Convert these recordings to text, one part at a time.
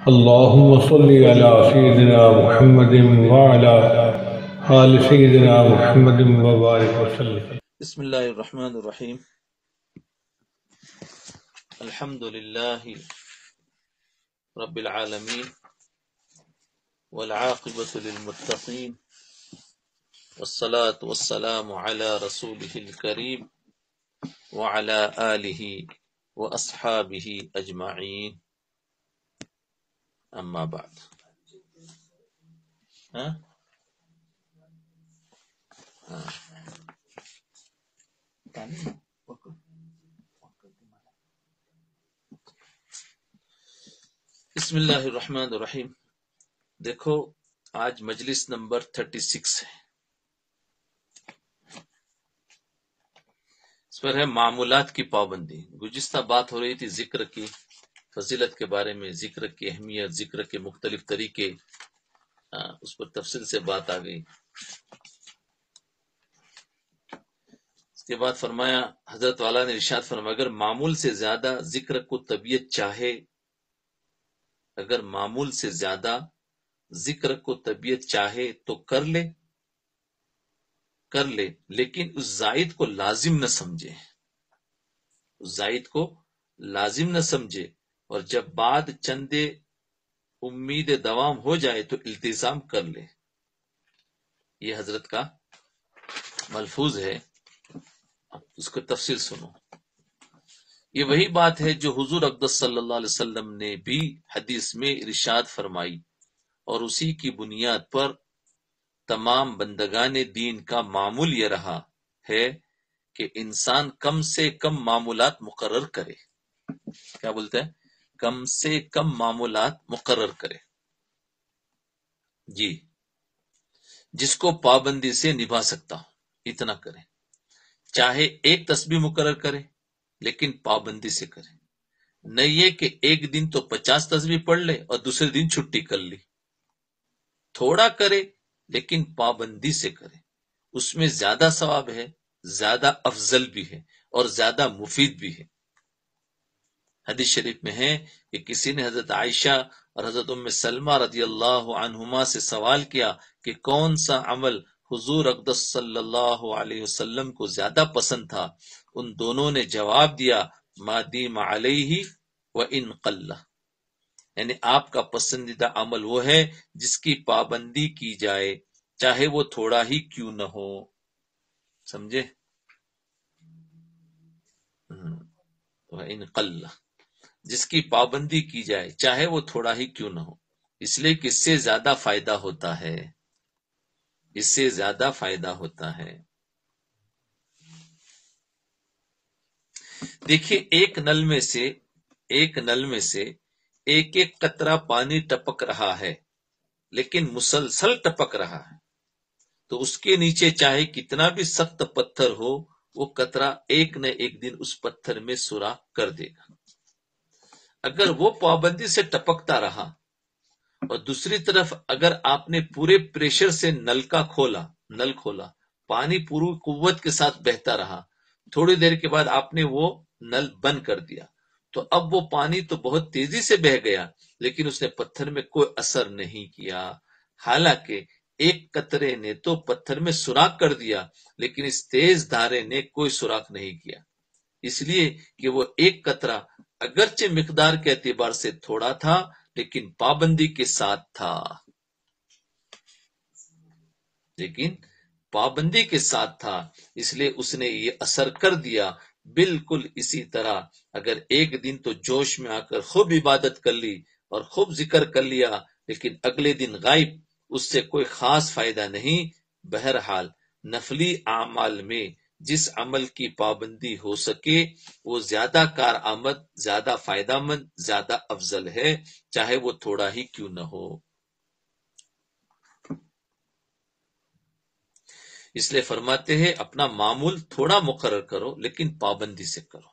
اللهم صل على سيدنا محمد وعلى آل سيدنا محمد وبارك وسلم. بسم اللہ الرحمن الرحیم. الحمد للہ رب العالمین والعاقبۃ للمتقین والصلاة والسلام علی رسولہ الکریم وعلی آلہ واصحابہ اجمعین. اما بعد. بسم اللہ الرحمن الرحیم. دیکھو آج مجلس نمبر 36 ہے. اس پر ہے معمولات کی پابندی. گزشتہ بات ہو رہی تھی ذکر کی فضیلت کے بارے میں، ذکر کی اہمیت، ذکر کے مختلف طریقے، اس پر تفصیل سے بات آ گئی. اس کے بعد فرمایا، حضرت والا نے ارشاد فرمایا، اگر معمول سے زیادہ ذکر کو طبیعت چاہے، اگر معمول سے زیادہ ذکر کو طبیعت چاہے تو کر لے، لیکن اس زائد کو لازم نہ سمجھے، اس زائد کو لازم نہ سمجھے، اور جب بعد چندے امید دوام ہو جائے تو التزام کر لے. یہ حضرت کا ملفوظ ہے، اس کو تفصیل سنو. یہ وہی بات ہے جو حضور اقدس صلی اللہ علیہ وسلم نے بھی حدیث میں ارشاد فرمائی، اور اسی کی بنیاد پر تمام بندگان دین کا معمول یہ رہا ہے کہ انسان کم سے کم معمولات مقرر کرے. کیا بولتے ہیں؟ کم سے کم معمولات مقرر کرے. جی، جس کو پابندی سے نبھا سکتا ہوں اتنا کرے. چاہے ایک تسبیح مقرر کرے لیکن پابندی سے کرے، نہ یہ کہ ایک دن تو 50 تسبیح پڑھ لے اور دوسرے دن چھٹی کر لی. تھوڑا کرے لیکن پابندی سے کرے، اس میں زیادہ ثواب ہے، زیادہ افضل بھی ہے اور زیادہ مفید بھی ہے. حدیث شریف میں ہے کہ کسی نے حضرت عائشہ اور حضرت ام سلمہ رضی اللہ عنہما سے سوال کیا کہ کون سا عمل حضور اقدس صلی اللہ علیہ وسلم کو زیادہ پسند تھا. ان دونوں نے جواب دیا، ما دیم علیہ وان قل، یعنی آپ کا پسندیدہ عمل وہ ہے جس کی پابندی کی جائے چاہے وہ تھوڑا ہی کیوں نہ ہو. سمجھے؟ وان قل، جس کی پابندی کی جائے چاہے وہ تھوڑا ہی کیوں نہ ہو، اس لیے کہ اس سے زیادہ فائدہ ہوتا ہے، اس سے زیادہ فائدہ ہوتا ہے. دیکھیے ایک نل میں سے ایک ایک قطرہ پانی ٹپک رہا ہے، لیکن مسلسل ٹپک رہا ہے، تو اس کے نیچے چاہے کتنا بھی سخت پتھر ہو، وہ قطرہ ایک نہ ایک دن اس پتھر میں سوراخ کر دے گا. اگر وہ پابندی سے ٹپکتا رہا اور دوسری طرف اگر آپ نے پورے پریشر سے نل کھولا، پانی پوری قوت کے ساتھ بہتا رہا، تھوڑی دیر کے بعد آپ نے وہ نل بند کر دیا، تو اب وہ پانی تو بہت تیزی سے بہہ گیا لیکن اس نے پتھر میں کوئی اثر نہیں کیا. حالانکہ ایک قطرے نے تو پتھر میں سوراخ کر دیا لیکن اس تیز دھارے نے کوئی سوراخ نہیں کیا، اس لیے کہ وہ ایک قطرہ اگرچہ مقدار کے اعتبار سے تھوڑا تھا لیکن پابندی کے ساتھ تھا، اس لیے اس نے یہ اثر کر دیا. بالکل اسی طرح اگر ایک دن تو جوش میں آ کر خوب عبادت کر لی اور خوب ذکر کر لیا لیکن اگلے دن غائب، اس سے کوئی خاص فائدہ نہیں. بہرحال نفلی اعمال میں جس عمل کی پابندی ہو سکے وہ زیادہ کارآمد، زیادہ فائدہ مند، زیادہ افضل ہے، چاہے وہ تھوڑا ہی کیوں نہ ہو. اس لیے فرماتے ہیں اپنا معمول تھوڑا مقرر کرو لیکن پابندی سے کرو.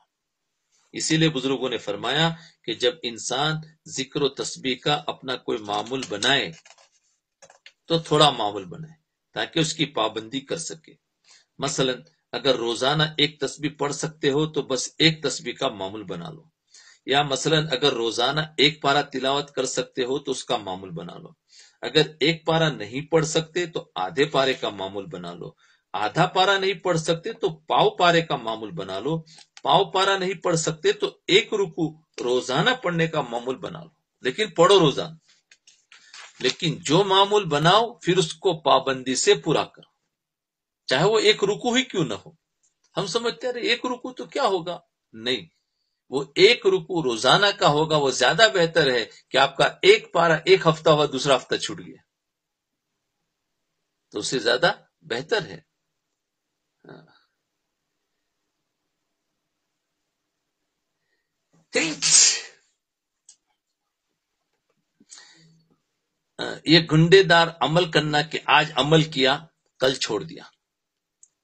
اسی لیے بزرگوں نے فرمایا کہ جب انسان ذکر و تسبیح کا اپنا کوئی معمول بنائے تو تھوڑا معمول بنائے تاکہ اس کی پابندی کر سکے. مثلا اگر روزانہ ایک تسبیح پڑھ سکتے ہو تو بس ایک تسبیح کا معمول بنا لو، یا مثلا اگر روزانہ 1 پارہ تلاوت کر سکتے ہو تو اس کا معمول بنا لو، اگر 1 پارہ نہیں پڑھ سکتے تو آدھے پارے کا معمول بنا لو، آدھا پارہ نہیں پڑھ سکتے تو پاؤ پارے کا معمول بنا لو، پاؤ پارہ نہیں پڑھ سکتے تو 1 رکوع روزانہ پڑھنے کا معمول بنا لو، لیکن پڑھو روزانہ۔ لیکن جو معمول بناؤ پھر اس کو پابندی سے پورا کرو، چاہے وہ 1 رکوع ہی کیوں نہ ہو۔ ہم سمجھتے ہیں 1 رکوع تو کیا ہوگا، نہیں، وہ 1 رکوع روزانہ کا ہوگا، وہ زیادہ بہتر ہے کہ آپ کا 1 پارہ 1 ہفتہ ہوا دوسرا ہفتہ چھوٹ گیا، تو اس سے زیادہ بہتر ہے۔ یہ گنڈے دار عمل کرنا کہ آج عمل کیا کل چھوڑ دیا،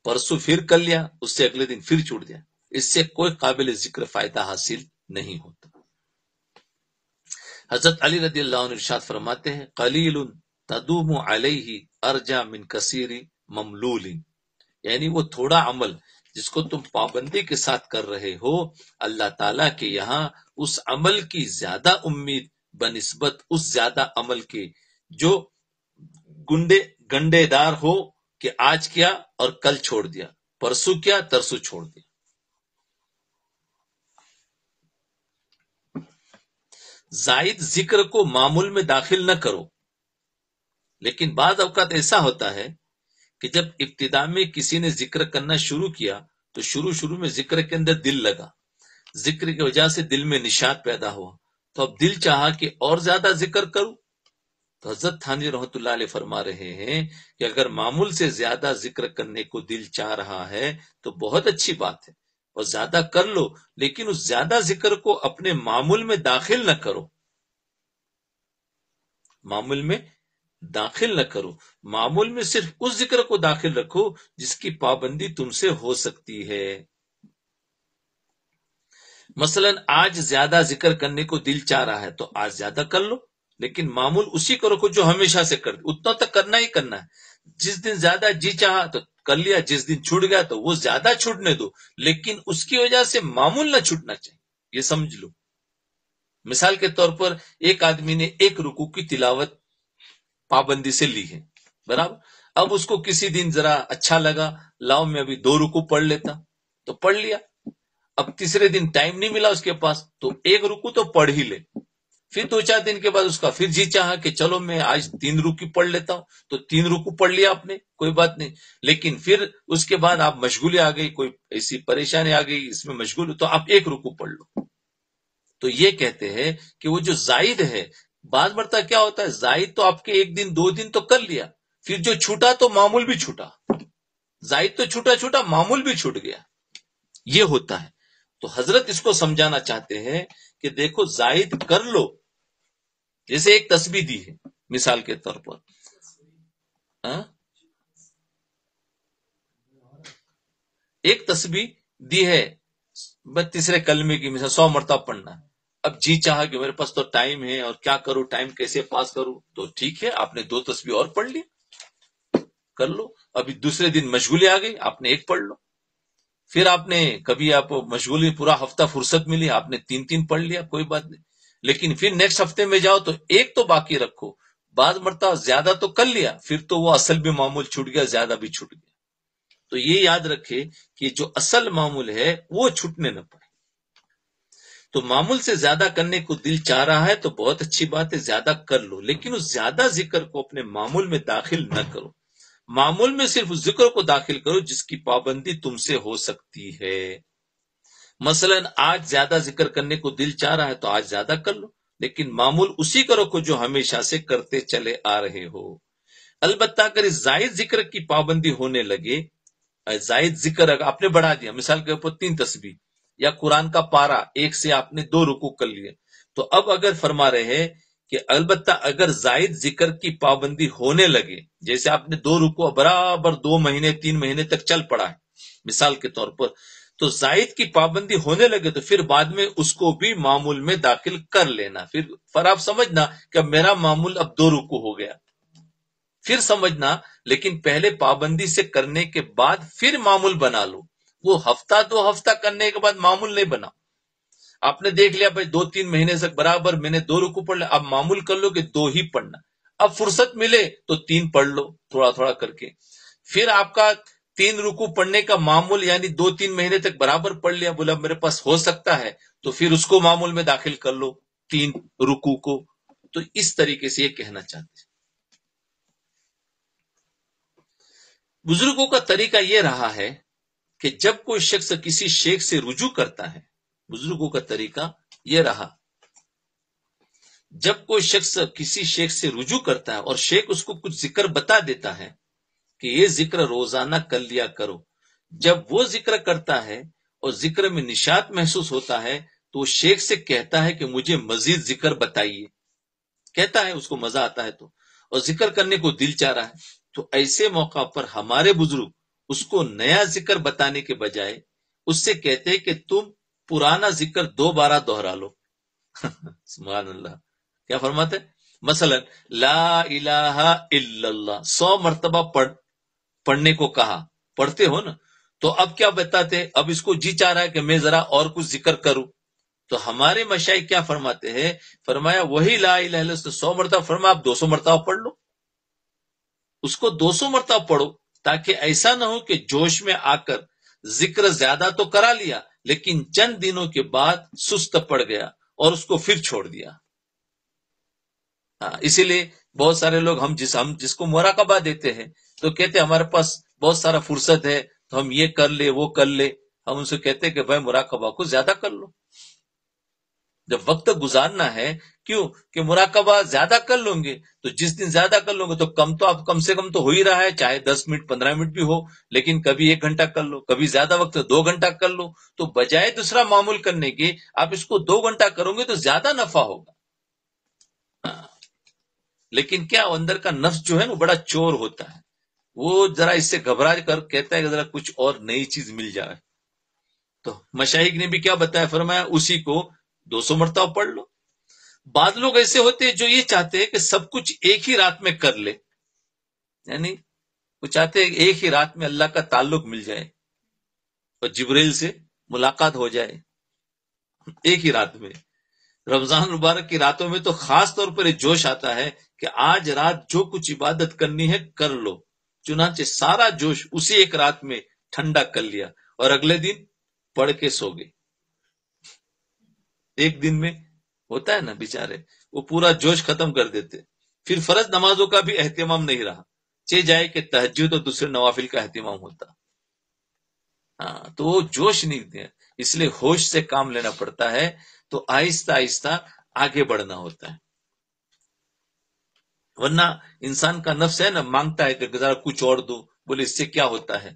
پرسوں پھر کر لیا، اس سے اگلے دن پھر چھوڑ دیا، اس سے کوئی قابل ذکر فائدہ حاصل نہیں ہوتا۔ حضرت علی رضی اللہ عنہ ارشاد فرماتے ہیں قلیل تدوم علیہ ارجا من کثیر مملول، یعنی وہ تھوڑا عمل جس کو تم پابندی کے ساتھ کر رہے ہو، اللہ تعالیٰ کے یہاں اس عمل کی زیادہ امید بنسبت اس زیادہ عمل کے جو گنڈے دار ہو کہ آج کیا اور کل چھوڑ دیا، پرسوں کیا ترسوں چھوڑ دیا۔ زائد ذکر کو معمول میں داخل نہ کرو، لیکن بعض اوقات ایسا ہوتا ہے کہ جب ابتدا میں کسی نے ذکر کرنا شروع کیا تو شروع میں ذکر کے اندر دل لگا، ذکر کی وجہ سے دل میں نشاط پیدا ہوا، تو اب دل چاہا کہ اور زیادہ ذکر کروں، تو حضرت تھانوی رحمۃ اللہ علیہ فرما رہے ہیں کہ اگر معمول سے زیادہ ذکر کرنے کو دل چاہ رہا ہے تو بہت اچھی بات ہے اور زیادہ کر لو، لیکن اس زیادہ ذکر کو اپنے معمول میں داخل نہ کرو، معمول میں داخل نہ کرو، معمول میں صرف اس ذکر کو داخل رکھو جس کی پابندی تم سے ہو سکتی ہے۔ مثلا آج زیادہ ذکر کرنے کو دل چاہ رہا ہے تو آج زیادہ کر لو، لیکن معمول اسی کو رکھو جو ہمیشہ سے کر اتنا تک کرنا ہی کرنا ہے۔ جس دن زیادہ جی چاہا تو کر لیا، جس دن چھوٹ گیا تو وہ زیادہ چھوٹنے دو، لیکن اس کی وجہ سے معمول نہ چھوٹنا چاہیے، یہ سمجھ لو۔ مثال کے طور پر ایک آدمی نے 1 رکوع کی تلاوت پابندی سے لی ہے، برابر، اب اس کو کسی دن ذرا اچھا لگا، لاؤ میں ابھی 2 رکوع پڑھ لیتا، تو پڑھ لیا، اب تیسرے دن ٹائم نہیں ملا اس کے پاس تو 1 رکوع تو پڑھ ہی لے، پھر 2-4 دن کے بعد اس کا پھر جی چاہا کہ چلو میں آج 3 رکوع پڑھ لیتا ہوں، تو 3 رکوع پڑھ لیا آپ نے، کوئی بات نہیں، لیکن پھر اس کے بعد آپ مشغولی آ گئی، کوئی ایسی پریشانی آ گئی، اس میں مشغول تو آپ 1 رکوع پڑھ لو۔ تو یہ کہتے ہیں کہ وہ جو زائد ہے، بعض مرتبہ کیا ہوتا ہے زائد تو آپ کے 1 دن 2 دن تو کر لیا، پھر جو چھوٹا تو معمول بھی چھوٹا، زائد تو چھوٹا معمول بھی چھوٹ گیا، یہ ہوتا ہے۔ تو حضرت اس کو سمجھانا چاہتے ہیں کہ دیکھو زائد کر لو، جیسے ایک تسبیح دی ہے مثال کے طور پر، ایک تسبیح دی ہے تیسرے کلمے کی مثال 100 مرتبہ پڑھنا، اب جی چاہا کہ میرے پاس تو ٹائم ہے اور کیا کروں، ٹائم کیسے پاس کروں، تو ٹھیک ہے آپ نے 2 تسبیح اور پڑھ لی، کر لو، ابھی دوسرے دن مشغولی آ گئی آپ نے 1 پڑھ لو، پھر آپ نے کبھی آپ مشغولی پورا ہفتہ فرصت ملی آپ نے 3 پڑھ لیا، کوئی بات نہیں، لیکن پھر نیکسٹ ہفتے میں جاؤ تو 1 تو باقی رکھو، بعض مرتبہ زیادہ تو کر لیا پھر تو وہ اصل بھی معمول چھوٹ گیا، زیادہ بھی چھوٹ گیا، تو یہ یاد رکھے کہ جو اصل معمول ہے وہ چھوٹنے نہ پائے۔ تو معمول سے زیادہ کرنے کو دل چاہ رہا ہے تو بہت اچھی بات ہے، زیادہ کر لو، لیکن اس زیادہ ذکر کو اپنے معمول میں داخل نہ کرو، معمول میں صرف اس ذکر کو داخل کرو جس کی پابندی تم سے ہو سکتی ہے۔ مثلا آج زیادہ ذکر کرنے کو دل چاہ رہا ہے تو آج زیادہ کر لو، لیکن معمول اسی کا رکھو جو ہمیشہ سے کرتے چلے آ رہے ہو۔ البتہ اگر اس زائد ذکر کی پابندی ہونے لگے، زائد ذکر اگر آپ نے بڑھا دیا، مثال کے اوپر 3 تسبیح یا قرآن کا پارا 1 سے آپ نے 2 رکوع کر لیے، تو اب اگر فرما رہے ہیں کہ البتہ اگر زائد ذکر کی پابندی ہونے لگے، جیسے آپ نے 2 رکوع برابر 2 مہینے 3 مہینے تک چل پڑا ہے مثال کے طور پر، تو زائد کی پابندی ہونے لگے تو پھر بعد میں اس کو بھی معمول میں داخل کر لینا، پھر آپ سمجھنا کہ میرا معمول اب 2 رکوع ہو گیا، پھر سمجھنا، لیکن پہلے پابندی سے کرنے کے بعد پھر معمول بنا لو، وہ ہفتہ 2 ہفتہ کرنے کے بعد معمول نہیں بنا، آپ نے دیکھ لیا بھائی 2-3 مہینے سے برابر میں نے 2 رکوع پڑھ لیا، اب معمول کر لو کہ 2 ہی پڑھنا، اب فرصت ملے تو 3 پڑھ لو تھوڑا تھوڑا کر کے، پھر آپ کا 3 رکوع پڑھنے کا معمول یعنی 2-3 مہینے تک برابر پڑھ لیا، بولا میرے پاس ہو سکتا ہے تو پھر اس کو معمول میں داخل کر لو 3 رکوع کو. تو اس طریقے سے یہ کہنا چاہتے ہیں. بزرگوں کا طریقہ یہ رہا ہے کہ جب کوئی شخص کسی شیخ سے رجوع کرتا ہے، بزرگوں کا طریقہ یہ رہا، جب کوئی شخص کسی شیخ سے رجوع کرتا ہے اور شیخ اس کو کچھ ذکر بتا دیتا ہے کہ یہ ذکر روزانہ کر لیا کرو، جب وہ ذکر کرتا ہے اور ذکر میں نشاط محسوس ہوتا ہے تو وہ شیخ سے کہتا ہے کہ مجھے مزید ذکر بتائیے، کہتا ہے اس کو مزہ آتا ہے تو، اور ذکر کرنے کو دل چاہ رہا ہے، تو ایسے موقع پر ہمارے بزرگ اس کو نیا ذکر بتانے کے بجائے اس سے کہتے ہیں کہ تم پرانا ذکر 2 بار دہرا لو. سبحان اللہ. کیا فرماتے ہیں؟ مثلا لا الہ الا اللہ 100 مرتبہ پڑھنے کو کہا، پڑھتے ہو نا، تو اب کیا بتاتے، اب اس کو جی چاہ رہا ہے کہ میں ذرا اور کچھ ذکر کروں، تو ہمارے مشائخ کیا فرماتے ہیں، فرمایا وہی لا الہ الا اللہ 100 مرتبہ فرمایا، آپ 200 مرتبہ پڑھ لو، اس کو 200 مرتبہ پڑھو، تاکہ ایسا نہ ہو کہ جوش میں آ کر ذکر زیادہ تو کرا لیا لیکن چند دنوں کے بعد سست پڑ گیا اور اس کو پھر چھوڑ دیا. اسی لیے بہت سارے لوگ ہم جس کو مراقبہ دیتے ہیں تو کہتے ہیں ہمارے پاس بہت سارا فرصت ہے تو ہم یہ کر لے وہ کر لے، ہم ان سے کہتے ہیں کہ بھائی مراقبہ کو زیادہ کر لو، جب وقت گزارنا ہے کیوں کہ مراقبہ زیادہ کر لوں گے تو جس دن زیادہ کر لوں گے تو آپ کم سے کم تو ہو ہی رہا ہے، چاہے 10 منٹ 15 منٹ بھی ہو، لیکن کبھی 1 گھنٹہ کر لو، کبھی زیادہ وقت 2 گھنٹہ کر لو، تو بجائے دوسرا معمول کرنے کے آپ اس کو 2 گھنٹہ کرو گے تو زیادہ نفع ہوگا. لیکن کیا اندر کا نفس جو ہے وہ بڑا چور ہوتا ہے، وہ ذرا اس سے گھبرا کر کہتا ہے کہ ذرا کچھ اور نئی چیز مل جائے. تو مشائخ نے بھی کیا بتایا، فرمایا اسی کو 200 مرتبہ پڑھ لو. بعض لوگ ایسے ہوتے ہیں جو یہ چاہتے ہیں کہ سب کچھ ایک ہی رات میں کر لے، یعنی وہ چاہتے ہیں ایک ہی رات میں اللہ کا تعلق مل جائے اور جبریل سے ملاقات ہو جائے ایک ہی رات میں. رمضان مبارک کی راتوں میں تو خاص طور پر یہ جوش آتا ہے کہ آج رات جو کچھ عبادت کرنی ہے کر لو، چنانچہ سارا جوش اسی ایک رات میں ٹھنڈا کر لیا اور اگلے دن پڑھ کے سو گئے. ایک دن میں ہوتا ہے نا بیچارے، وہ پورا جوش ختم کر دیتے، پھر فرض نمازوں کا بھی اہتمام نہیں رہا، چہ جائے کہ تہجد اور دوسرے نوافل کا اہتمام ہوتا. تو وہ جوش نہیں دیا، اس لیے ہوش سے کام لینا پڑتا ہے، تو آہستہ آہستہ آگے بڑھنا ہوتا ہے. ورنہ انسان کا نفس ہے نا، مانگتا ہے کہ ذرا کچھ اور دو، بولے اس سے کیا ہوتا ہے،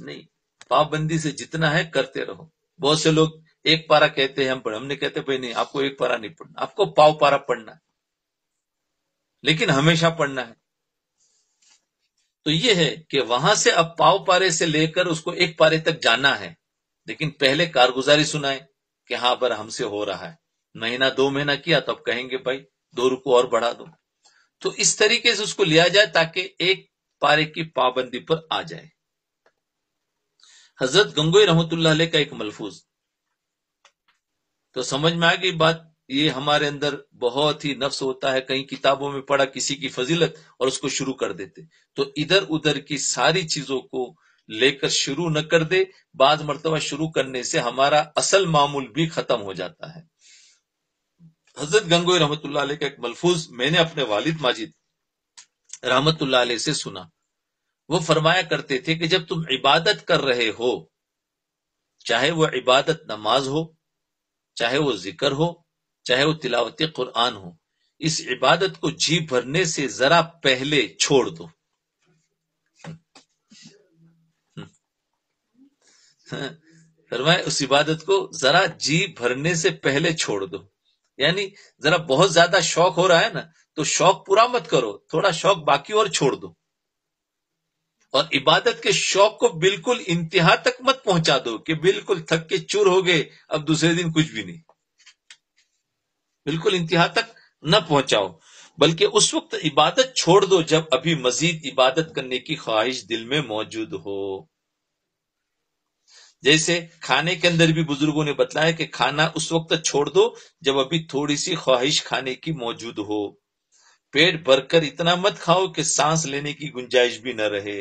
نہیں، پابندی سے جتنا ہے کرتے رہو. بہت سے لوگ 1 پارہ کہتے ہیں ہم نے کہتے بھائی نہیں، آپ کو 1 پارہ نہیں پڑھنا، آپ کو پاؤ پارہ پڑھنا ہے، لیکن ہمیشہ پڑھنا ہے. تو یہ ہے کہ وہاں سے اب پاؤ پارے سے لے کر اس کو 1 پارے تک جانا ہے، لیکن پہلے کارگزاری سنائے کہ ہاں پر ہم سے ہو رہا ہے، مہینہ 2 مہینہ کیا تو اب کہیں گے بھائی 2 رکوع اور بڑھا دو. تو اس طریقے سے اس کو لیا جائے تاکہ 1 پارے کی پابندی پر آ جائے. حضرت گنگوئی رحمت اللہ علیہ کا ایک ملفوظ تو سمجھ میں آ گئی بات. یہ ہمارے اندر بہت ہی نفس ہوتا ہے، کہیں کتابوں میں پڑھا کسی کی فضیلت اور اس کو شروع کر دیتے، تو ادھر ادھر کی ساری چیزوں کو لے کر شروع نہ کر دے. بعض مرتبہ شروع کرنے سے ہمارا اصل معمول بھی ختم ہو جاتا ہے. حضرت گنگوئی رحمت اللہ علیہ کا ایک ملفوظ میں نے اپنے والد ماجد رحمت اللہ علیہ سے سنا. وہ فرمایا کرتے تھے کہ جب تم عبادت کر رہے ہو، چاہے وہ عبادت نماز ہو، چاہے وہ ذکر ہو، چاہے وہ تلاوت قرآن ہو، اس عبادت کو جی بھرنے سے ذرا پہلے چھوڑ دو. فرمایا اس عبادت کو ذرا جی بھرنے سے پہلے چھوڑ دو، یعنی ذرا بہت زیادہ شوق ہو رہا ہے نا تو شوق پورا مت کرو، تھوڑا شوق باقی اور چھوڑ دو، اور عبادت کے شوق کو بالکل انتہا تک مت پہنچا دو کہ بالکل تھک کے چور ہو گئے اب دوسرے دن کچھ بھی نہیں، بالکل انتہا تک نہ پہنچاؤ، بلکہ اس وقت عبادت چھوڑ دو جب ابھی مزید عبادت کرنے کی خواہش دل میں موجود ہو. جیسے کھانے کے اندر بھی بزرگوں نے بتلایا کہ کھانا اس وقت چھوڑ دو جب ابھی تھوڑی سی خواہش کھانے کی موجود ہو، پیٹ بھر کر اتنا مت کھاؤ کہ سانس لینے کی گنجائش بھی نہ رہے،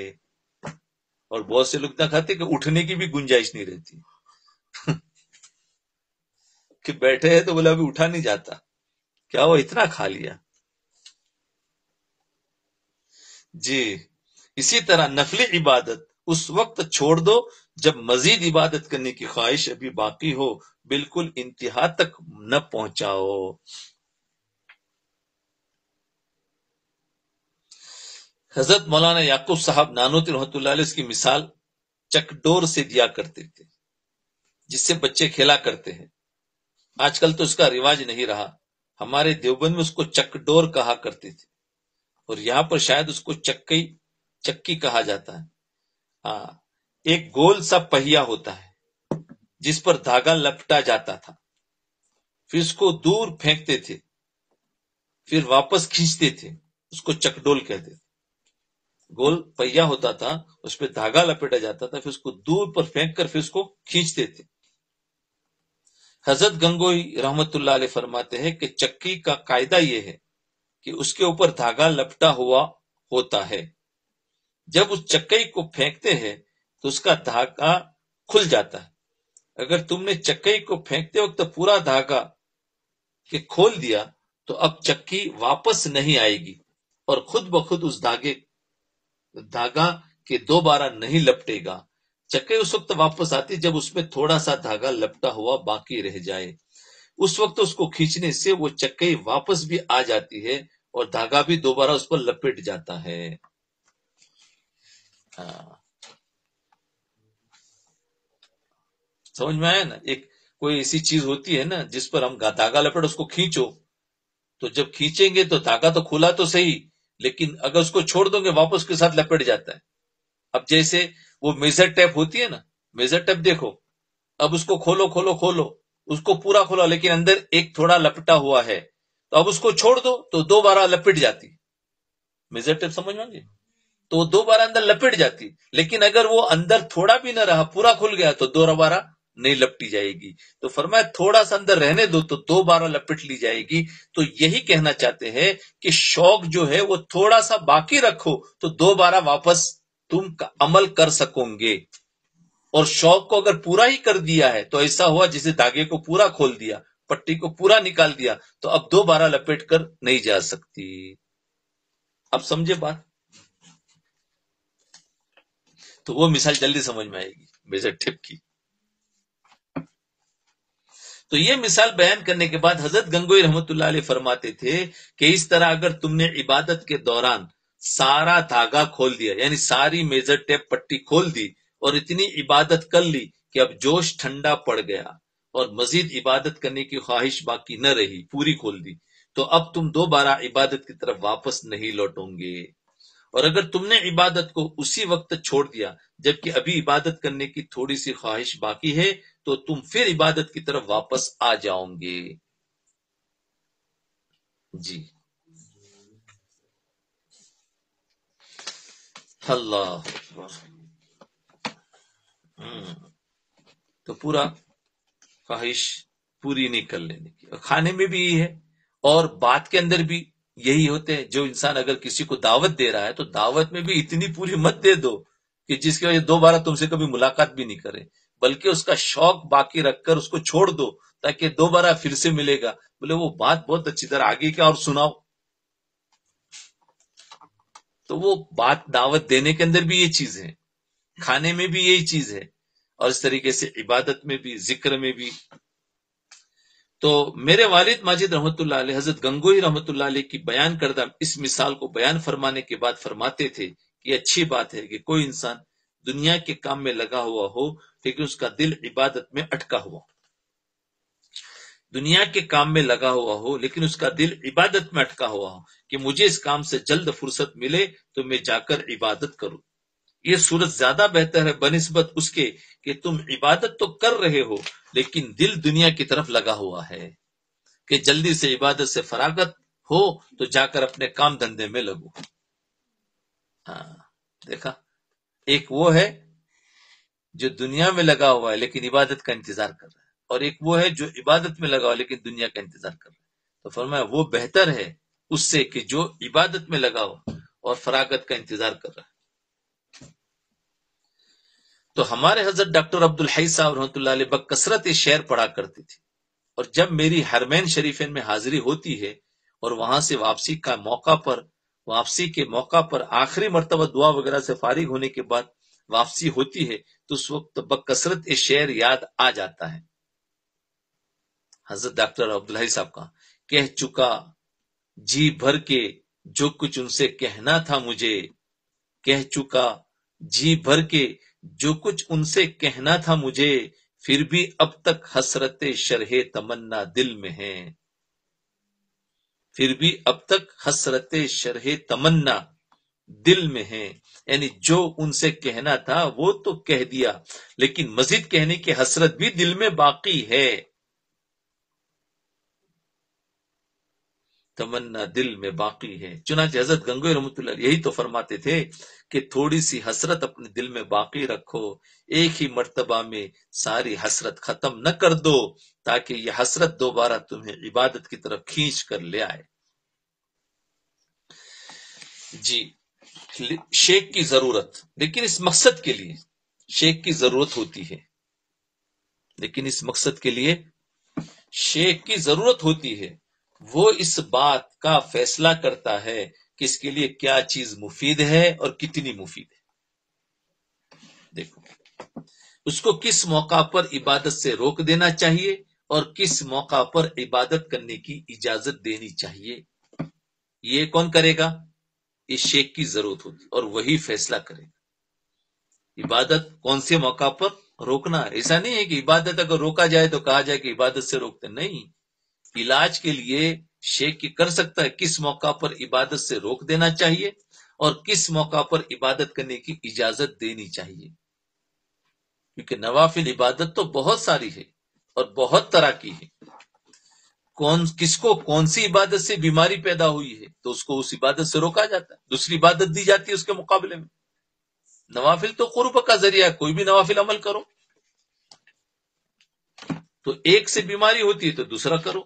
اور بہت سے لوگ اتنا کھاتے کہ اٹھنے کی بھی گنجائش نہیں رہتی کہ بیٹھے ہیں تو بولا ابھی اٹھا نہیں جاتا، کیا وہ اتنا کھا لیا۔ جی، اسی طرح نفلی عبادت اس وقت چھوڑ دو جب مزید عبادت کرنے کی خواہش ابھی باقی ہو، بالکل انتہا تک نہ پہنچاؤ۔ حضرت مولانا یعقوب صاحب نانوتی رحمۃ اللہ علیہ اس کی مثال چک ڈور سے دیا کرتے تھے، جس سے بچے کھیلا کرتے ہیں۔ آج کل تو اس کا رواج نہیں رہا، ہمارے دیوبند میں اس کو چک ڈور کہا کرتے تھے، اور یہاں پر شاید اس کو چکی کہا جاتا ہے۔ ہاں، ایک گول سا پہیا ہوتا ہے جس پر دھاگا لپٹا جاتا تھا، پھر اس کو دور پھینکتے تھے، پھر واپس کھینچتے تھے، اس کو چکڈول کہتے تھے۔ گول پہیا ہوتا تھا، اس پہ دھاگا لپیٹا جاتا تھا، پھر اس کو دور پر پھینک کر پھر اس کو کھینچتے تھے۔ حضرت گنگوئی رحمت اللہ علیہ فرماتے ہیں کہ چکی کا قاعدہ یہ ہے کہ اس کے اوپر دھاگا لپٹا ہوا ہوتا ہے، جب اس چکی کو پھینکتے ہیں تو اس کا دھاگا کھل جاتا ہے۔ اگر تم نے چکی کو پھینکتے وقت پورا دھاگا کہ کھول دیا تو اب چکی واپس نہیں آئے گی اور خود بخود اس دھاگا کے دوبارہ نہیں لپٹے گا۔ چکی اس وقت واپس آتی جب اس میں تھوڑا سا دھاگا لپٹا ہوا باقی رہ جائے، اس وقت اس کو کھینچنے سے وہ چکی واپس بھی آ جاتی ہے اور دھاگا بھی دوبارہ اس پر لپٹ جاتا ہے۔ سمجھ میں آیا نا؟ ایک کوئی ایسی چیز ہوتی ہے نا جس پر ہم دھاگا لپٹ اس کو کھینچو، تو جب کھینچیں گے تو دھاگا تو کھلا تو صحیح، لیکن اگر اس کو چھوڑ دو گے واپس کے ساتھ لپٹ جاتا ہے۔ اب جیسے وہ میزر ٹیپ ہوتی ہے نا، میزر ٹیپ دیکھو، اب اس کو کھولو اس کو پورا کھولو، لیکن اندر ایک تھوڑا لپٹا ہوا ہے، تو اب اس کو چھوڑ دو تو دوبارہ لپٹ جاتی۔ میزر ٹیپ سمجھ میں آئی؟ تو دوبارہ اندر لپٹ جاتی، لیکن اگر وہ اندر تھوڑا بھی نہ رہا پورا کھل گیا تو دوبارہ نہیں لپٹی جائے گی۔ تو فرمایا تھوڑا سا اندر رہنے دو تو دوبارہ لپٹ لی جائے گی۔ تو یہی کہنا چاہتے ہیں کہ شوق جو ہے وہ تھوڑا سا باقی رکھو تو دوبارہ واپس تم عمل کر سکو گے، اور شوق کو اگر پورا ہی کر دیا ہے تو ایسا ہوا جسے دھاگے کو پورا کھول دیا، پٹی کو پورا نکال دیا، تو اب دوبارہ لپیٹ کر نہیں جا سکتی۔ اب سمجھے بات؟ تو وہ مثال جلدی سمجھ میں آئے گی میزر ٹیپ کی۔ تو یہ مثال بیان کرنے کے بعد حضرت گنگوئی رحمت اللہ علیہ فرماتے تھے کہ اس طرح اگر تم نے عبادت کے دوران سارا دھاگا کھول دیا، یعنی ساری میزر ٹیپ پٹی کھول دی اور اتنی عبادت کر لی کہ اب جوش ٹھنڈا پڑ گیا اور مزید عبادت کرنے کی خواہش باقی نہ رہی، پوری کھول دی، تو اب تم دوبارہ عبادت کی طرف واپس نہیں لوٹوں گے۔ اور اگر تم نے عبادت کو اسی وقت چھوڑ دیا جبکہ ابھی عبادت کرنے کی تھوڑی سی خواہش باقی ہے تو تم پھر عبادت کی طرف واپس آ جاؤں گے۔ جی، اللہ اکبر۔ تو پورا خواہش پوری نہیں کر لینے کی، اور کھانے میں بھی یہی ہے اور بات کے اندر بھی یہی ہوتے ہیں۔ جو انسان اگر کسی کو دعوت دے رہا ہے تو دعوت میں بھی اتنی پوری مت دے دو کہ جس کی وجہ دوبارہ تم سے کبھی ملاقات بھی نہیں کرے، بلکہ اس کا شوق باقی رکھ کر اس کو چھوڑ دو تاکہ دوبارہ پھر سے ملے گا، بولے وہ بات بہت اچھی طرح آگے کیا اور سناؤ۔ تو وہ بات دعوت دینے کے اندر بھی یہ چیز ہے، کھانے میں بھی یہی چیز ہے، اور اس طریقے سے عبادت میں بھی، ذکر میں بھی۔ تو میرے والد ماجد رحمت اللہ علیہ حضرت گنگوئی رحمت اللہ علیہ کی بیان کردہ اس مثال کو بیان فرمانے کے بعد فرماتے تھے کہ اچھی بات ہے کہ کوئی انسان دنیا کے کام میں لگا ہوا ہو لیکن اس کا دل عبادت میں اٹکا ہوا، دنیا کے کام میں لگا ہوا ہو لیکن اس کا دل عبادت میں اٹکا ہوا ہو کہ مجھے اس کام سے جلد فرصت ملے تو میں جا کر عبادت کروں۔ یہ صورت زیادہ بہتر ہے بنسبت اس کے کہ تم عبادت تو کر رہے ہو لیکن دل دنیا کی طرف لگا ہوا ہے، کہ جلدی سے عبادت سے فراغت ہو تو جا کر اپنے کام دھندے میں لگو۔ دیکھا، ایک وہ ہے جو دنیا میں لگا ہوا ہے لیکن عبادت کا انتظار کر رہا ہے، اور ایک وہ ہے جو عبادت میں لگا ہوا ہے لیکن دنیا کا انتظار کر رہا ہے۔ تو فرمایا وہ بہتر ہے اس سے کہ جو عبادت میں لگا ہوا اور فراغت کا انتظار کر رہا ہے۔ تو ہمارے حضرت ڈاکٹر عبدالحی صاحب رحمۃ اللہ علیہ بکثرت شعر پڑھا کرتے تھے، اور جب میری حرمین شریفین میں حاضری ہوتی ہے اور وہاں سے واپسی کے موقع پر آخری مرتبہ دعا وغیرہ سے فارغ ہونے کے بعد واپسی ہوتی ہے تو اس وقت بکثرت شعر یاد آ جاتا ہے۔ حضرت ڈاکٹر عبدالحی صاحب کا کہہ چکا جی بھر کے جو کچھ ان سے کہنا تھا مجھے، کہہ چکا جی بھر کے جو کچھ ان سے کہنا تھا مجھے، پھر بھی اب تک حسرت شرح تمنا دل میں ہے، پھر بھی اب تک حسرت شرح تمنا دل میں ہے۔ یعنی جو ان سے کہنا تھا وہ تو کہہ دیا، لیکن مزید کہنے کی حسرت بھی دل میں باقی ہے، تمنا دل میں باقی ہے۔ چنانچہ حضرت گنگوئی رحمۃ اللہ علیہ یہی تو فرماتے تھے کہ تھوڑی سی حسرت اپنے دل میں باقی رکھو، ایک ہی مرتبہ میں ساری حسرت ختم نہ کر دو تاکہ یہ حسرت دوبارہ تمہیں عبادت کی طرف کھینچ کر لے آئے۔ جی، شیخ کی ضرورت، لیکن اس مقصد کے لیے شیخ کی ضرورت ہوتی ہے، لیکن اس مقصد کے لیے شیخ کی ضرورت ہوتی ہے۔ وہ اس بات کا فیصلہ کرتا ہے کہ اس کے لیے کیا چیز مفید ہے اور کتنی مفید ہے۔ دیکھو، اس کو کس موقع پر عبادت سے روک دینا چاہیے اور کس موقع پر عبادت کرنے کی اجازت دینی چاہیے، یہ کون کرے گا؟ اس شیخ کی ضرورت ہوتی اور وہی فیصلہ کرے گا۔ عبادت کون سے موقع پر روکنا ہے، ایسا نہیں ہے کہ عبادت اگر روکا جائے تو کہا جائے کہ عبادت سے روکتے، نہیں۔ علاج کے لیے شیخ کی کر سکتا ہے کس موقع پر عبادت سے روک دینا چاہیے اور کس موقع پر عبادت کرنے کی اجازت دینی چاہیے، کیونکہ نوافل عبادت تو بہت ساری ہے اور بہت طرح کی ہے۔ کس کو کون سی عبادت سے بیماری پیدا ہوئی ہے تو اس کو اس عبادت سے روکا جاتا ہے، دوسری عبادت دی جاتی ہے اس کے مقابلے میں۔ نوافل تو قرب کا ذریعہ ہے، کوئی بھی نوافل عمل کرو، تو ایک سے بیماری ہوتی ہے تو دوسرا کرو،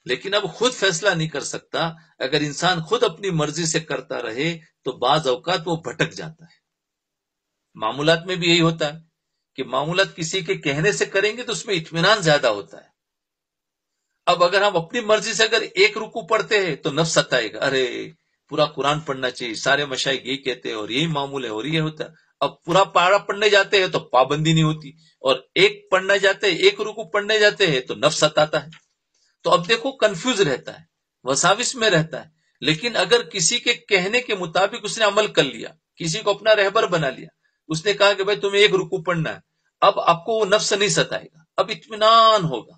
لیکن اب خود فیصلہ نہیں کر سکتا۔ اگر انسان خود اپنی مرضی سے کرتا رہے تو بعض اوقات وہ بھٹک جاتا ہے۔ معمولات میں بھی یہی ہوتا ہے کہ معمولات کسی کے کہنے سے کریں گے تو اس میں اطمینان زیادہ ہوتا ہے۔ اب اگر ہم اپنی مرضی سے اگر ایک رکوع پڑھتے ہیں تو نفس ستائے گا، ارے پورا قرآن پڑھنا چاہیے، سارے مشائخ یہی کہتے ہیں اور یہی معمول ہے اور یہ ہوتا ہے۔ اب پورا پارا پڑھنے جاتے ہیں تو پابندی نہیں ہوتی، اور ایک پڑھنے جاتے ہیں، ایک رکوع پڑھنے جاتے ہیں تو نفس ستاتا ہے۔ تو اب دیکھو کنفیوز رہتا ہے، وساوس میں رہتا ہے۔ لیکن اگر کسی کے کہنے کے مطابق اس نے عمل کر لیا، کسی کو اپنا رہبر بنا لیا، اس نے کہا کہ بھائی تمہیں ایک رکوع پڑھنا ہے، اب آپ کو وہ نفس نہیں ستائے گا، اب اطمینان ہوگا۔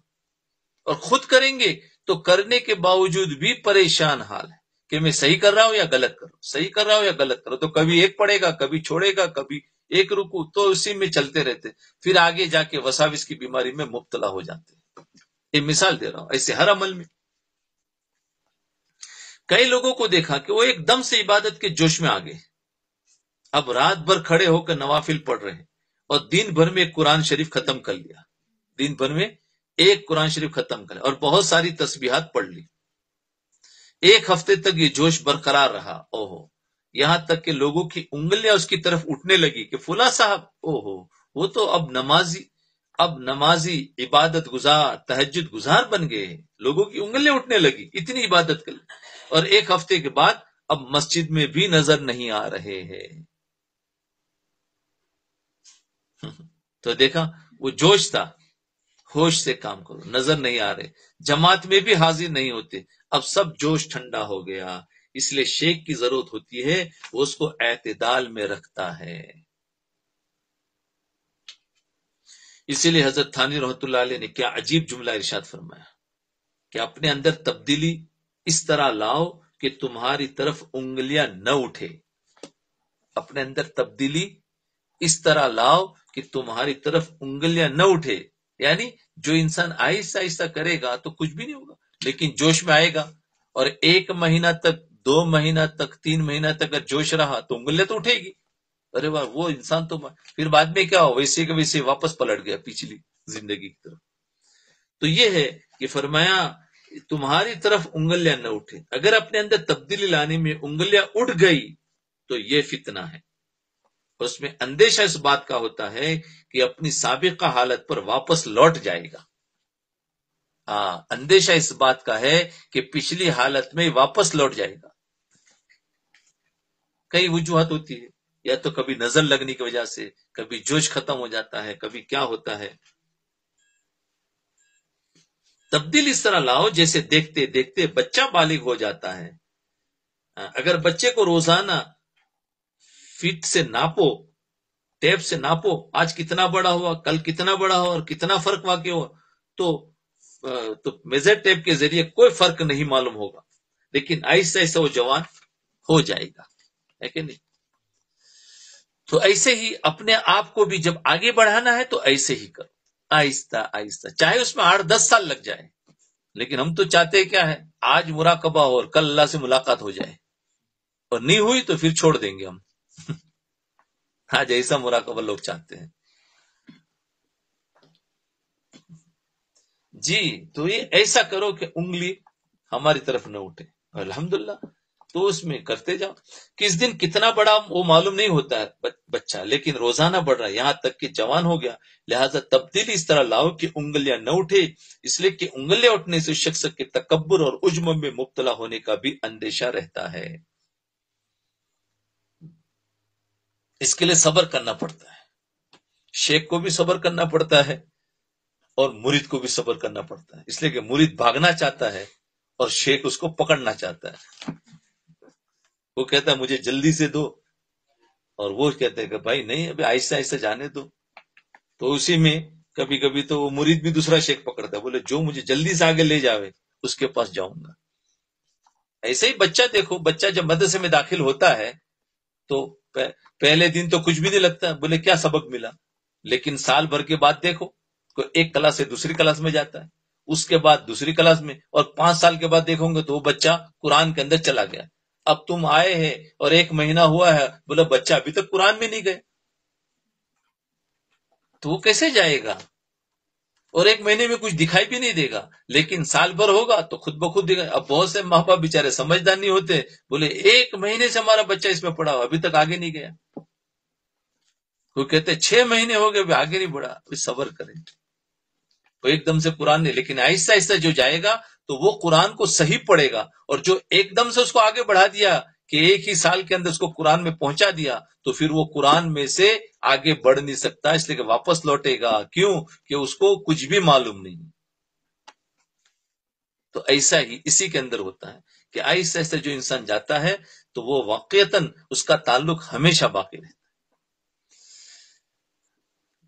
اور خود کریں گے تو کرنے کے باوجود بھی پریشان حال ہے کہ میں صحیح کر رہا ہوں یا غلط کر رہا ہوں، صحیح کر رہا ہوں یا غلط کر رہا ہوں، تو کبھی ایک پڑھے گا، کبھی چھوڑے گا، کبھی ایک رکوع، تو اسی میں چلتے رہتے، پھر آگے جا کے وساوس کی بیماری میں مبتلا ہو جاتے ہیں۔ یہ مثال دے رہا ہوں، ایسے ہر عمل میں کئی لوگوں کو دیکھا کہ وہ ایک دم سے عبادت کے جوش میں آ گئے، اب رات بھر کھڑے ہو کر نوافل پڑھ رہے ہیں اور دن بھر میں ایک قرآن شریف ختم کر لیا، دن بھر میں ایک قرآن شریف ختم کر لیا اور بہت ساری تسبیحات پڑھ لی۔ ایک ہفتے تک یہ جوش برقرار رہا، اوہو، یہاں تک کہ لوگوں کی انگلیاں اس کی طرف اٹھنے لگی کہ فلاں صاحب، اوہو، وہ تو اب نمازی عبادت گزار تہجد گزار بن گئے ہیں، لوگوں کی انگلیاں اٹھنے لگی، اتنی عبادت کر لی، اور ایک ہفتے کے بعد اب مسجد میں بھی نظر نہیں آ رہے ہیں۔ تو دیکھا وہ جوش تھا، ہوش سے کام کرو، نظر نہیں آ رہے، جماعت میں بھی حاضر نہیں ہوتے، اب سب جوش ٹھنڈا ہو گیا۔ اس لیے شیخ کی ضرورت ہوتی ہے، وہ اس کو اعتدال میں رکھتا ہے۔ اسی لیے حضرت تھانوی رحمۃ اللہ علیہ نے کیا عجیب جملہ ارشاد فرمایا کہ اپنے اندر تبدیلی اس طرح لاؤ کہ تمہاری طرف انگلیاں نہ اٹھے، اپنے اندر تبدیلی اس طرح لاؤ کہ تمہاری طرف انگلیاں نہ اٹھے، یعنی جو انسان آہستہ آہستہ کرے گا تو کچھ بھی نہیں ہوگا، لیکن جوش میں آئے گا اور 1 مہینہ تک، 2 مہینہ تک، 3 مہینہ تک اگر جوش رہا تو انگلیاں تو اٹھے گی، ارے واہ، وہ انسان تو پھر بعد میں کیا ہو، ویسے کہ ویسے واپس پلٹ گیا پچھلی زندگی کی طرف. تو یہ ہے کہ فرمایا تمہاری طرف انگلیاں نہ اٹھے. اگر اپنے اندر تبدیلی لانے میں انگلیاں اٹھ گئی تو یہ فتنہ ہے. اور اس میں اندیشہ اس بات کا ہوتا ہے کہ اپنی سابقہ حالت پر واپس لوٹ جائے گا. اندیشہ اس بات کا ہے کہ پچھلی حالت میں واپس لوٹ جائے گا. کئی وجوہات ہوتی ہے، یا تو کبھی نظر لگنے کی وجہ سے، کبھی جوش ختم ہو جاتا ہے، کبھی کیا ہوتا ہے. تبدیل اس طرح لاؤ جیسے دیکھتے دیکھتے بچہ بالغ ہو جاتا ہے. اگر بچے کو روزانہ فٹ سے ناپو، ٹیپ سے ناپو، آج کتنا بڑا ہوا، کل کتنا بڑا ہوا اور کتنا فرق واقع ہوا، تو میجر ٹیپ کے ذریعے کوئی فرق نہیں معلوم ہوگا. لیکن ایسا ایسا وہ جوان ہو جائے گا، ہے کہ نہیں؟ تو ایسے ہی اپنے آپ کو بھی جب آگے بڑھانا ہے تو ایسے ہی کرو، آہستہ آہستہ، چاہے اس میں 8-10 سال لگ جائے. لیکن ہم تو چاہتے ہیں کیا ہے، آج مراقبہ ہو اور کل اللہ سے ملاقات ہو جائے، اور نہیں ہوئی تو پھر چھوڑ دیں گے ہم. آج ایسا مراقبہ لوگ چاہتے ہیں. جی، تو یہ ایسا کرو کہ انگلی ہماری طرف نہ اٹھے. الحمدللہ. تو اس میں کرتے جاؤ. کس دن کتنا بڑا وہ معلوم نہیں ہوتا ہے بچہ، لیکن روزانہ بڑھ رہا ہے، یہاں تک کہ جوان ہو گیا. لہذا تبدیلی اس طرح لاؤ کہ انگلیاں نہ اٹھے، اس لیے کہ انگلیاں اٹھنے سے شخص کے تکبر اور عجب میں مبتلا ہونے کا بھی اندیشہ رہتا ہے. اس کے لیے صبر کرنا پڑتا ہے. شیخ کو بھی صبر کرنا پڑتا ہے اور مرید کو بھی صبر کرنا پڑتا ہے، اس لیے کہ مرید بھاگنا چاہتا ہے اور شیخ اس کو پکڑنا چاہتا ہے. وہ کہتا ہے مجھے جلدی سے دو، اور وہ کہتے ہیں کہ بھائی نہیں، ابھی آہستہ آہستہ جانے دو. تو اسی میں کبھی کبھی تو وہ مرید بھی دوسرا شیخ پکڑتا ہے، بولے جو مجھے جلدی سے آگے لے جاوے اس کے پاس جاؤں گا. ایسے ہی بچہ دیکھو، بچہ جب مدرسے میں داخل ہوتا ہے تو پہلے دن تو کچھ بھی نہیں لگتا، بولے کیا سبق ملا. لیکن سال بھر کے بعد دیکھو، کوئی ایک کلاس سے دوسری کلاس میں جاتا ہے، اس کے بعد دوسری کلاس میں، اور 5 سال کے بعد دیکھو گے تو وہ بچہ قرآن کے اندر چلا گیا. اب تم آئے ہیں اور 1 مہینہ ہوا ہے، بولا بچہ ابھی تک قرآن میں نہیں گئے، تو وہ کیسے جائے گا؟ اور 1 مہینے میں کچھ دکھائی بھی نہیں دے گا، لیکن سال بھر ہوگا تو خود بخود دکھائے. اب بہت سے ماں باپ بےچارے سمجھدار نہیں ہوتے، بولے 1 مہینے سے ہمارا بچہ اس میں پڑا ہوا، ابھی تک آگے نہیں گیا. وہ کہتے 6 مہینے ہو گئے ابھی آگے نہیں بڑھا. ابھی صبر کریں، تو ایک دم سے قرآن نہیں، لیکن آہستہ آہستہ جو جائے گا تو وہ قرآن کو صحیح پڑھے گا. اور جو ایک دم سے اس کو آگے بڑھا دیا کہ 1 ہی سال کے اندر اس کو قرآن میں پہنچا دیا، تو پھر وہ قرآن میں سے آگے بڑھ نہیں سکتا، اس لیے کہ واپس لوٹے گا. کیوں؟ کہ اس کو کچھ بھی معلوم نہیں. تو ایسا ہی اسی کے اندر ہوتا ہے کہ آہستہ آہستہ جو انسان جاتا ہے تو وہ واقعتاً اس کا تعلق ہمیشہ باقی رہتا ہے.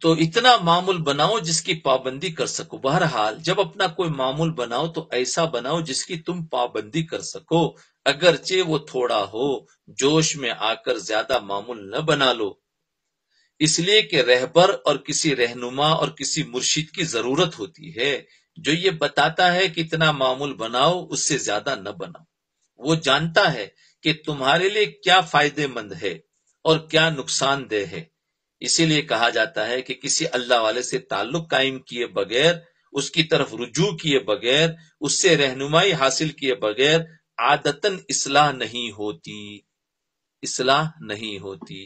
تو اتنا معمول بناؤ جس کی پابندی کر سکو. بہرحال جب اپنا کوئی معمول بناؤ تو ایسا بناؤ جس کی تم پابندی کر سکو، اگرچہ وہ تھوڑا ہو. جوش میں آ کر زیادہ معمول نہ بنا لو، اس لیے کہ رہبر اور کسی رہنما اور کسی مرشد کی ضرورت ہوتی ہے جو یہ بتاتا ہے کہ اتنا معمول بناؤ، اس سے زیادہ نہ بناؤ. وہ جانتا ہے کہ تمہارے لیے کیا فائدے مند ہے اور کیا نقصان دہ ہے. اسی لیے کہا جاتا ہے کہ کسی اللہ والے سے تعلق قائم کیے بغیر، اس کی طرف رجوع کیے بغیر، اس سے رہنمائی حاصل کیے بغیر عادتاً اصلاح نہیں ہوتی. اصلاح نہیں ہوتی.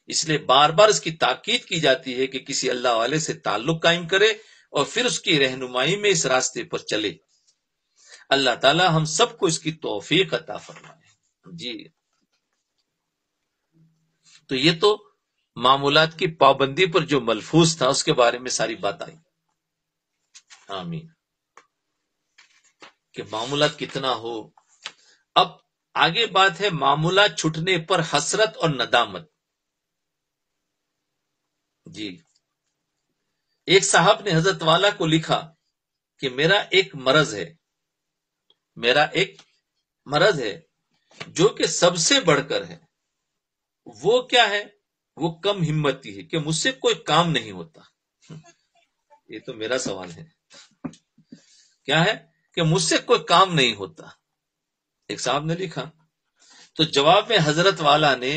اس لیے بار بار اس کی تاکید کی جاتی ہے کہ کسی اللہ والے سے تعلق قائم کرے اور پھر اس کی رہنمائی میں اس راستے پر چلے. اللہ تعالی ہم سب کو اس کی توفیق عطا فرمائے. جی، تو یہ تو معمولات کی پابندی پر جو ملفوظ تھا اس کے بارے میں ساری بات آئی. آمین. کہ معمولات کتنا ہو. اب آگے بات ہے معمولات چھٹنے پر حسرت اور ندامت. جی، ایک صاحب نے حضرت والا کو لکھا کہ میرا ایک مرض ہے جو کہ سب سے بڑھ کر ہے. وہ کیا ہے؟ وہ کم ہمتی ہے کہ مجھ سے کوئی کام نہیں ہوتا. یہ تو میرا سوال ہے، کیا ہے کہ مجھ سے کوئی کام نہیں ہوتا. ایک صاحب نے لکھا. تو جواب میں حضرت والا نے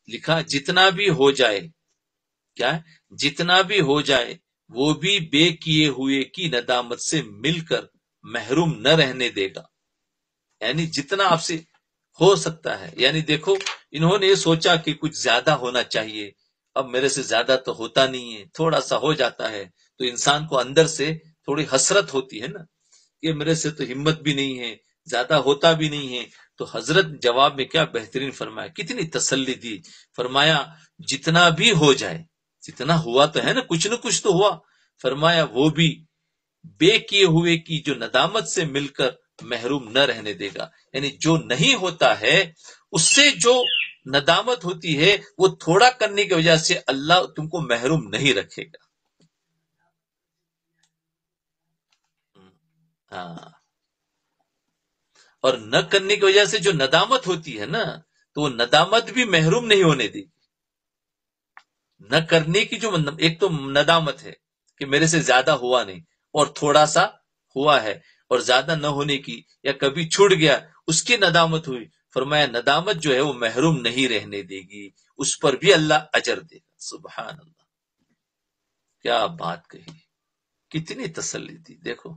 لکھا جتنا بھی ہو جائے، کیا ہے؟ جتنا بھی ہو جائے وہ بھی بے کیے ہوئے کی ندامت سے مل کر محروم نہ رہنے دے گا. یعنی جتنا آپ سے ہو سکتا ہے، یعنی دیکھو انہوں نے یہ سوچا کہ کچھ زیادہ ہونا چاہیے، اب میرے سے زیادہ تو ہوتا نہیں ہے، تھوڑا سا ہو جاتا ہے، تو انسان کو اندر سے تھوڑی حسرت ہوتی ہے نا کہ میرے سے تو ہمت بھی نہیں ہے، زیادہ ہوتا بھی نہیں ہے. تو حضرت جواب میں کیا بہترین فرمایا، کتنی تسلی دی. فرمایا جتنا بھی ہو جائے، جتنا ہوا تو ہے نا، کچھ نہ کچھ تو ہوا. فرمایا وہ بھی بے کیے ہوئے کی جو ندامت سے مل کر محروم نہ رہنے دے گا. یعنی جو نہیں ہوتا ہے اس سے جو ندامت ہوتی ہے وہ تھوڑا کرنے کی وجہ سے اللہ تم کو محروم نہیں رکھے گا. ہاں، اور نہ کرنے کی وجہ سے جو ندامت ہوتی ہے نا، تو وہ ندامت بھی محروم نہیں ہونے دی. نہ کرنے کی جو ایک تو ندامت ہے کہ میرے سے زیادہ ہوا نہیں اور تھوڑا سا ہوا ہے، اور زیادہ نہ ہونے کی یا کبھی چھوٹ گیا اس کی ندامت ہوئی. فرمایا ندامت جو ہے وہ محروم نہیں رہنے دے گی، اس پر بھی اللہ اجر دے گا. سبحان اللہ، کیا بات کہی، کتنی تسلی دی. دیکھو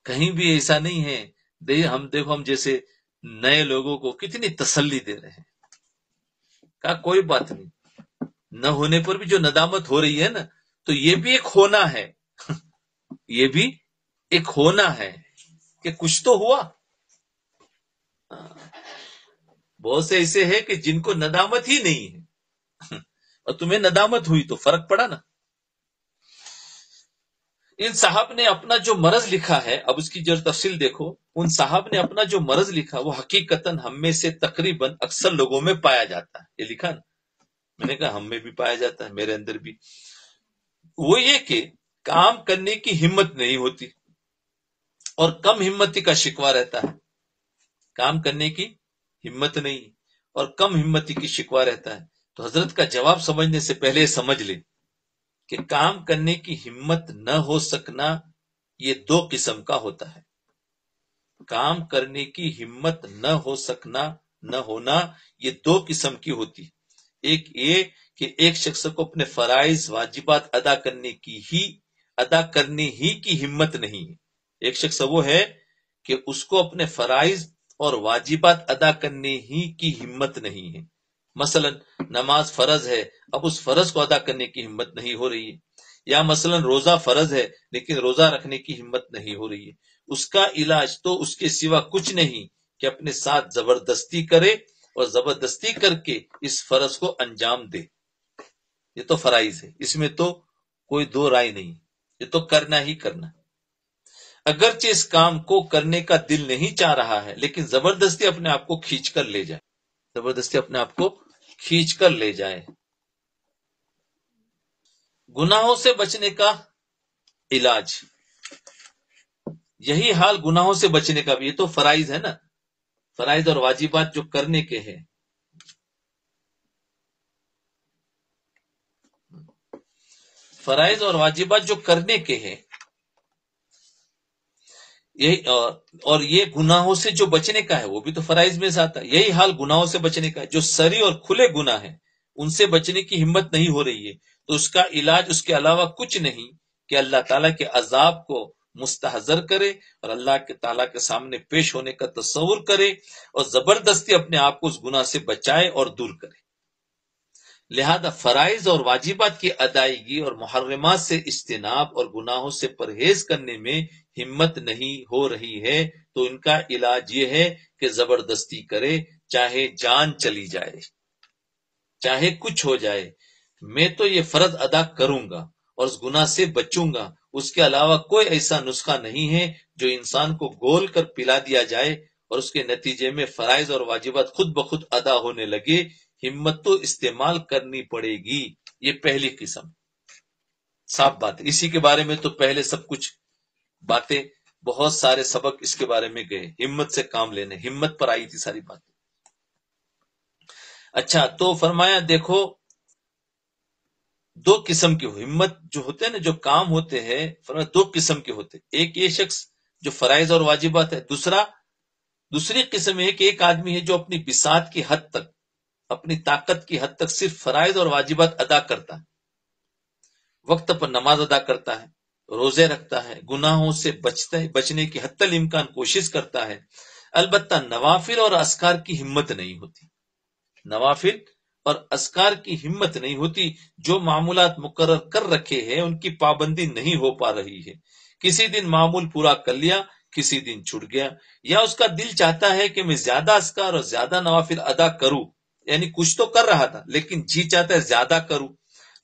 کہیں بھی ایسا نہیں ہے. دیکھو ہم جیسے نئے لوگوں کو کتنی تسلی دے رہے ہیں. کہا کوئی بات نہیں، نہ ہونے پر بھی جو ندامت ہو رہی ہے نا، تو یہ بھی ایک ہونا ہے، یہ بھی ایک ہونا ہے کہ کچھ تو ہوا. بہت سے ایسے ہیں کہ جن کو ندامت ہی نہیں ہے، اور تمہیں ندامت ہوئی تو فرق پڑا نا. ان صاحب نے اپنا جو مرض لکھا ہے، اب اس کی جو تفصیل دیکھو، ان صاحب نے اپنا جو مرض لکھا وہ حقیقتاً ہم میں سے تقریباً اکثر لوگوں میں پایا جاتا ہے. یہ لکھا نا، میں نے کہا ہم میں بھی پایا جاتا ہے، میرے اندر بھی. وہ یہ کہ کام کرنے کی ہمت نہیں ہوتی اور کم ہمتی کا شکوہ رہتا ہے. کام کرنے کی ہمت نہیں اور کم ہمتی کی شکوہ رہتا ہے. تو حضرت کا جواب سمجھنے سے پہلے سمجھ لیں کہ کام کرنے کی ہمت نہ ہو سکنا یہ دو قسم کا ہوتا ہے. کام کرنے کی ہمت نہ ہو سکنا، نہ ہونا، یہ دو قسم کی ہوتی. ایک یہ کہ ایک شخص کو اپنے فرائض واجبات ادا کرنے ہی کی ہمت نہیں ہے. ایک شخص وہ ہے کہ اس کو اپنے فرائض اور واجبات ادا کرنے ہی کی ہمت نہیں ہے. مثلا نماز فرض ہے، اب اس فرض کو ادا کرنے کی ہمت نہیں ہو رہی ہے. یا مثلا روزہ فرض ہے لیکن روزہ رکھنے کی ہمت نہیں ہو رہی ہے. اس کا علاج تو اس کے سوا کچھ نہیں کہ اپنے ساتھ زبردستی کرے اور زبردستی کر کے اس فرض کو انجام دے. یہ تو فرائض ہے، اس میں تو کوئی دو رائے نہیں، یہ تو کرنا ہی کرنا. اگرچہ اس کام کو کرنے کا دل نہیں چاہ رہا ہے لیکن زبردستی اپنے آپ کو کھینچ کر لے جائے، زبردستی اپنے آپ کو کھینچ کر لے جائے. گناہوں سے بچنے کا علاج، یہی حال گناہوں سے بچنے کا بھی. یہ تو فرائض ہے نا، فرائض اور واجبات جو کرنے کے ہیں. فرائض اور واجبات جو کرنے کے ہیں، یہی اور یہ گناہوں سے جو بچنے کا ہے وہ بھی تو فرائض میں سے آتا ہے. یہی حال گناہوں سے بچنے کا ہے. جو سری اور کھلے گناہ ہیں ان سے بچنے کی ہمت نہیں ہو رہی ہے تو اس کا علاج اس کے علاوہ کچھ نہیں کہ اللہ تعالیٰ کے عذاب کو مستحضر کرے اور اللہ کے تعالیٰ کے سامنے پیش ہونے کا تصور کرے اور زبردستی اپنے آپ کو اس گناہ سے بچائے اور دور کرے. لہذا فرائض اور واجبات کی ادائیگی اور محرمات سے اجتناب اور گناہوں سے پرہیز کرنے میں ہمت نہیں ہو رہی ہے تو ان کا علاج یہ ہے کہ زبردستی کرے، چاہے جان چلی جائے، چاہے کچھ ہو جائے. میں تو یہ فرض ادا کروں گا اور اس گناہ سے بچوں گا. اس کے علاوہ کوئی ایسا نسخہ نہیں ہے جو انسان کو گول کر پلا دیا جائے اور اس کے نتیجے میں فرائض اور واجبات خود بخود ادا ہونے لگے. ہمت تو استعمال کرنی پڑے گی. یہ پہلی قسم، صاف بات. اسی کے بارے میں تو پہلے سب کچھ باتیں، بہت سارے سبق اس کے بارے میں گئے، ہمت سے کام لینے، ہمت پر آئی تھی ساری باتیں. اچھا تو فرمایا دیکھو دو قسم کی ہمت جو ہوتے ہیں نا، جو کام ہوتے ہیں، فرمایا دو قسم کے ہوتے. ایک یہ شخص جو فرائض اور واجبات ہے، دوسری قسم ہے کہ ایک آدمی ہے جو اپنی بساط کی حد تک اپنی طاقت کی حد تک صرف فرائض اور واجبات ادا کرتا ہے، وقت پر نماز ادا کرتا ہے، روزے رکھتا ہے، گناہوں سے بچنے کی حتی الامکان کوشش کرتا ہے، البتہ نوافل اور اذکار کی ہمت نہیں ہوتی، نوافل اور اذکار کی ہمت نہیں ہوتی، جو معمولات مقرر کر رکھے ہیں ان کی پابندی نہیں ہو پا رہی ہے، کسی دن معمول پورا کر لیا، کسی دن چھوٹ گیا، یا اس کا دل چاہتا ہے کہ میں زیادہ اذکار اور زیادہ نوافل ادا کروں، یعنی کچھ تو کر رہا تھا لیکن جی چاہتا ہے زیادہ کروں،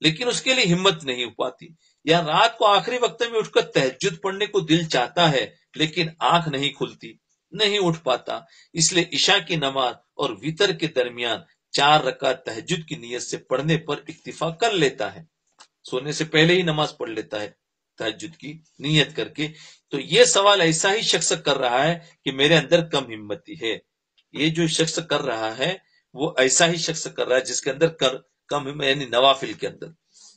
لیکن اس کے لیے ہمت نہیں ہو پاتی، یا رات کو آخری وقت میں اٹھ کر تہجد پڑھنے کو دل چاہتا ہے لیکن آنکھ نہیں کھلتی، نہیں اٹھ پاتا، اس لیے عشاء کی نماز اور وتر کے درمیان 4 رکعت تہجد کی نیت سے پڑھنے پر اکتفا کر لیتا ہے، سونے سے پہلے ہی نماز پڑھ لیتا ہے تہجد کی نیت کر کے۔ تو یہ سوال ایسا ہی شخص کر رہا ہے کہ میرے اندر کم ہمتی ہے، یہ جو شخص کر رہا ہے وہ ایسا ہی شخص کر رہا ہے جس کے اندر کم ہمت، یعنی نوافل کے اندر،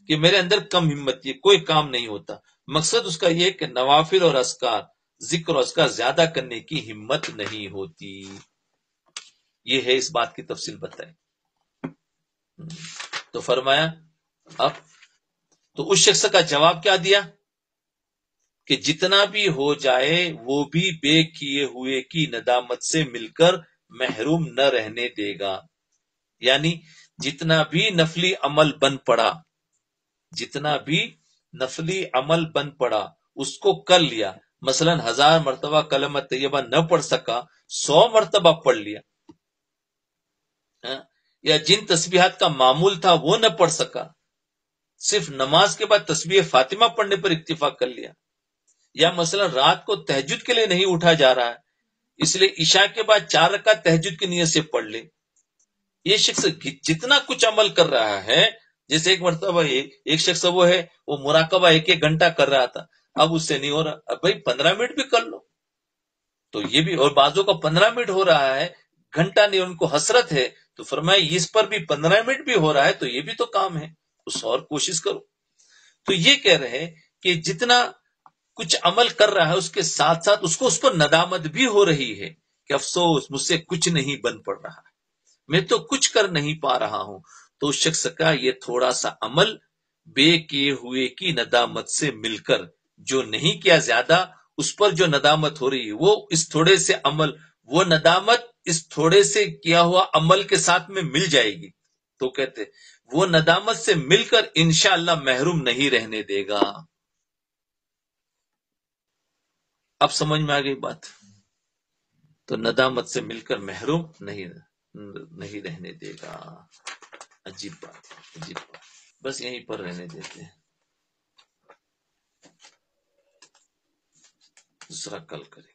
کہ میرے اندر کم ہمت ہے، کوئی کام نہیں ہوتا، مقصد اس کا یہ کہ نوافل اور اذکار، ذکر اور اذکار زیادہ کرنے کی ہمت نہیں ہوتی، یہ ہے اس بات کی تفصیل بتائیں۔ تو فرمایا اب تو اس شخص کا جواب کیا دیا کہ جتنا بھی ہو جائے وہ بھی بے کیے ہوئے کی ندامت سے مل کر محروم نہ رہنے دے گا، یعنی جتنا بھی نفلی عمل بن پڑا، جتنا بھی نفلی عمل بن پڑا اس کو کر لیا، مثلا 1000 مرتبہ کلمہ طیبہ نہ پڑھ سکا، 100 مرتبہ پڑھ لیا، یا جن تسبیحات کا معمول تھا وہ نہ پڑھ سکا، صرف نماز کے بعد تسبیح فاطمہ پڑھنے پر اکتفا کر لیا، یا مثلا رات کو تہجد کے لیے نہیں اٹھا جا رہا ہے اس لیے عشاء کے بعد 4 رکعت تہجد کی نیت سے پڑھ لے، یہ شخص جتنا کچھ عمل کر رہا ہے، جیسے ایک مرتبہ ایک شخص وہ ہے وہ مراقبہ 1 گھنٹہ کر رہا تھا، اب اس سے نہیں ہو رہا، اب بھائی 15 منٹ بھی کر لو، تو یہ بھی، اور بعضوں کا 15 منٹ ہو رہا ہے، گھنٹہ نہیں، ان کو حسرت ہے، تو فرمایا اس پر بھی 15 منٹ بھی ہو رہا ہے تو یہ بھی تو کام ہے، اس اور کوشش کرو۔ تو یہ کہہ رہے کہ جتنا کچھ عمل کر رہا ہے اس کے ساتھ ساتھ اس کو اس پر ندامت بھی ہو رہی ہے کہ افسوس مجھ سے کچھ نہیں بن پڑ رہا ہے، میں تو کچھ کر نہیں پا رہا ہوں، تو اس شخص کا یہ تھوڑا سا عمل بے کیے ہوئے کی ندامت سے مل کر، جو نہیں کیا زیادہ اس پر جو ندامت ہو رہی ہے، وہ اس تھوڑے سے عمل، وہ ندامت اس تھوڑے سے کیا ہوا عمل کے ساتھ میں مل جائے گی، تو کہتے وہ ندامت سے مل کر انشاءاللہ محروم نہیں رہنے دے گا۔ اب سمجھ میں آ گئی بات، تو ندامت سے مل کر محروم نہیں رہنے دے گا، عجیب بات، عجیب بات، بس یہیں پر رہنے دیتے ہیں، دوسرا کل کریں۔